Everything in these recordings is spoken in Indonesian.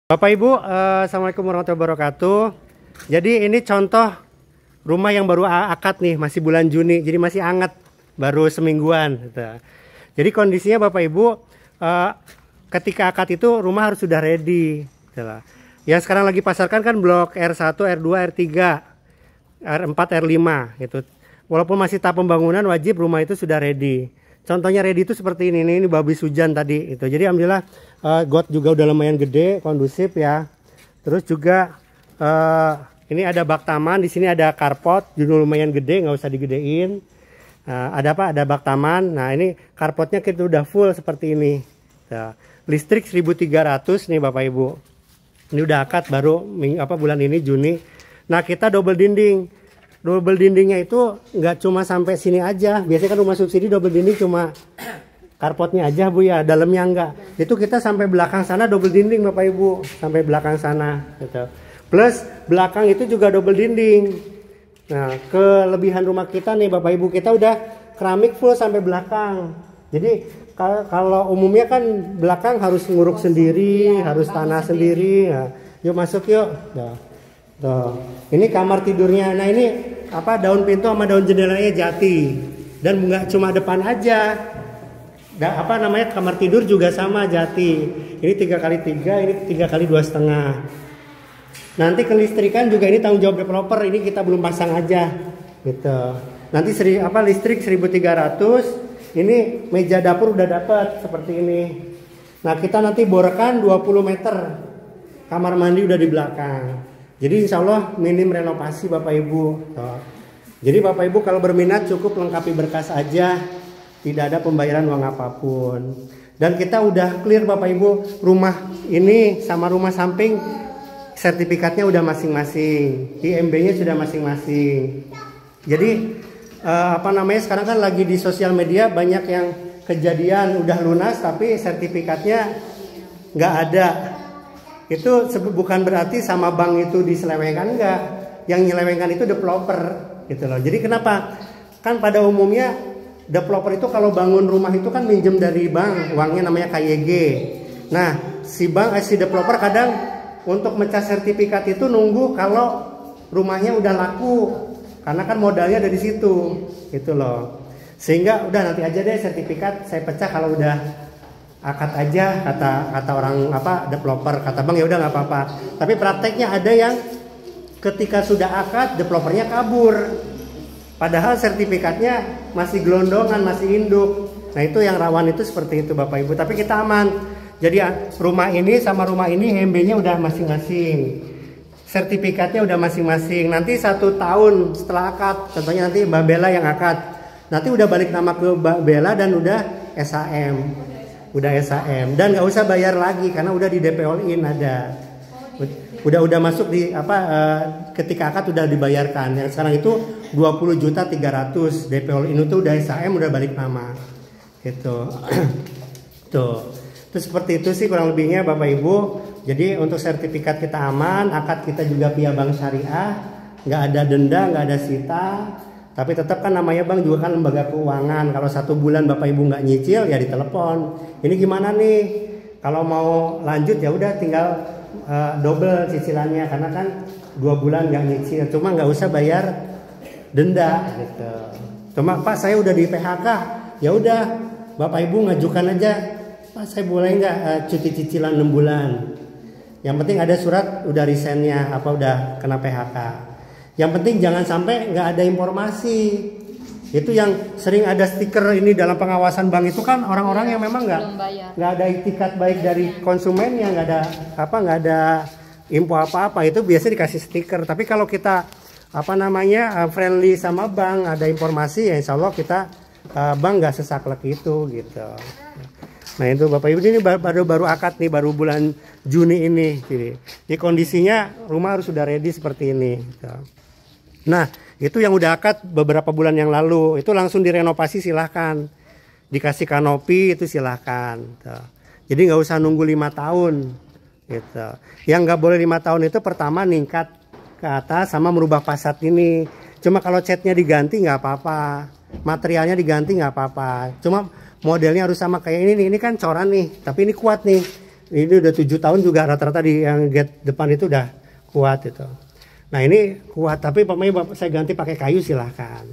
Bapak Ibu, Assalamualaikum warahmatullahi wabarakatuh. Jadi ini contoh rumah yang baru akad nih, masih bulan Juni, jadi masih hangat, baru semingguan. Gitu. Jadi kondisinya Bapak Ibu, ketika akad itu rumah harus sudah ready. Gitu. Yang sekarang lagi pasarkan kan blok R1, R2, R3, R4, R5. Gitu. Walaupun masih tahap pembangunan, wajib rumah itu sudah ready. Contohnya ready itu seperti ini babis hujan tadi itu. Jadi alhamdulillah got juga udah lumayan gede, kondusif ya. Terus juga ini ada bak taman, di sini ada carport juga lumayan gede, nggak usah digedein. Ada apa? Ada bak taman. Nah ini carportnya kita udah full seperti ini. Nah, listrik 1.300 nih Bapak Ibu. Ini udah akad baru bulan ini Juni. Nah kita double dinding. Double dindingnya itu nggak cuma sampai sini aja. Biasanya kan rumah subsidi double dinding cuma carportnya aja Bu ya, dalamnya enggak. Itu kita sampai belakang sana double dinding Bapak Ibu, sampai belakang sana gitu. Plus belakang itu juga double dinding. Nah, kelebihan rumah kita nih Bapak Ibu, kita udah keramik full sampai belakang. Jadi kalau umumnya kan belakang harus nguruk sendiri, harus tanah sendiri. Nah, yuk masuk yuk. Nah, tuh. Ini kamar tidurnya. Nah, ini daun pintu sama daun jendelanya jati. Dan nggak cuma depan aja. Kamar tidur juga sama jati. Ini 3x3, ini 3x2,5. Nanti kelistrikan juga ini tanggung jawab developer. Ini kita belum pasang aja. Gitu. Nanti listrik 1.300. Ini meja dapur udah dapat seperti ini. Nah, kita nanti borekan 20 meter. Kamar mandi udah di belakang. Jadi insya Allah minim renovasi Bapak Ibu. Jadi Bapak Ibu kalau berminat cukup lengkapi berkas aja. Tidak ada pembayaran uang apapun. Dan kita udah clear Bapak Ibu. Rumah ini sama rumah samping sertifikatnya udah masing-masing. IMB-nya sudah masing-masing. Jadi sekarang kan lagi di sosial media banyak yang kejadian udah lunas tapi sertifikatnya nggak ada. Itu bukan berarti sama bank itu diselewengkan, enggak. Yang nyelewengkan itu developer gitu loh. Jadi kenapa? Kan pada umumnya developer itu kalau bangun rumah itu kan minjem dari bank, uangnya namanya KYG. Nah, si developer kadang untuk mecah sertifikat itu nunggu kalau rumahnya udah laku. Karena kan modalnya dari situ. Gitu loh. Sehingga udah nanti aja deh sertifikat saya pecah kalau udah akad aja kata orang developer, kata bang ya udah nggak apa-apa. Tapi prakteknya ada yang ketika sudah akad developernya kabur, padahal sertifikatnya masih gelondongan, masih induk. Nah itu yang rawan itu seperti itu Bapak Ibu. Tapi kita aman. Jadi rumah ini sama rumah ini HMB-nya udah masing-masing, sertifikatnya udah masing-masing. Nanti 1 tahun setelah akad, contohnya nanti Mbak Bella yang akad, nanti udah balik nama ke Mbak Bella dan udah SHM. Udah SHM dan nggak usah bayar lagi karena udah di DP all in ada. Udah masuk di ketika akad udah dibayarkan. Yang sekarang itu 20.300.000 DP all in itu udah SHM udah balik nama. Gitu. Tuh. Itu seperti itu sih kurang lebihnya Bapak Ibu. Jadi untuk sertifikat kita aman, akad kita juga via bank syariah, nggak ada denda, nggak ada sita. Tapi tetap kan namanya bank juga kan lembaga keuangan. Kalau 1 bulan Bapak Ibu nggak nyicil ya ditelepon. Ini gimana nih? Kalau mau lanjut ya udah tinggal double cicilannya karena kan 2 bulan nggak nyicil. Cuma nggak usah bayar denda gitu. Cuma Pak saya udah di PHK. Ya udah Bapak Ibu ngajukan aja. Pak saya boleh nggak cuti cicilan 6 bulan? Yang penting ada surat udah resignnya udah kena PHK. Yang penting jangan sampai nggak ada informasi. Itu yang sering ada stiker ini dalam pengawasan bank itu kan orang-orang yang memang nggak ada itikat baik dari konsumennya, nggak ada info apa-apa, itu biasa dikasih stiker. Tapi kalau kita friendly sama bank, ada informasi ya insya Allah kita bank nggak sesaklek itu gitu. Nah itu Bapak Ibu ini baru akad nih, baru bulan Juni ini. Jadi kondisinya rumah harus sudah ready seperti ini. Gitu. Nah itu yang udah akad beberapa bulan yang lalu, itu langsung direnovasi silahkan, dikasih kanopi itu silahkan. Gitu. Jadi nggak usah nunggu 5 tahun. Gitu. Yang nggak boleh 5 tahun itu pertama ningkat ke atas sama merubah fasad ini. Cuma kalau catnya diganti nggak apa-apa, materialnya diganti nggak apa-apa. Cuma modelnya harus sama kayak ini nih. Ini kan coran nih, tapi ini kuat nih. Ini udah 7 tahun juga rata-rata di yang gate depan itu udah kuat itu. Nah ini kuat, tapi pokoknya saya ganti pakai kayu silahkan.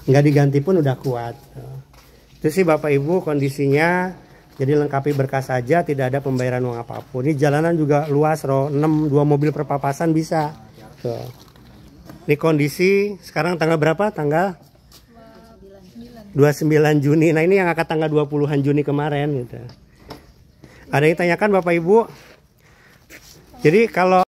Nggak diganti pun udah kuat. Itu sih Bapak Ibu kondisinya. Jadi lengkapi berkas saja, tidak ada pembayaran uang apapun. Ini jalanan juga luas, 2 mobil per papasan bisa. Tuh. Ini kondisi sekarang tanggal berapa? Tanggal 29 Juni. Nah ini yang angkat tanggal 20-an Juni kemarin gitu. Ada yang tanyakan Bapak Ibu? Jadi kalau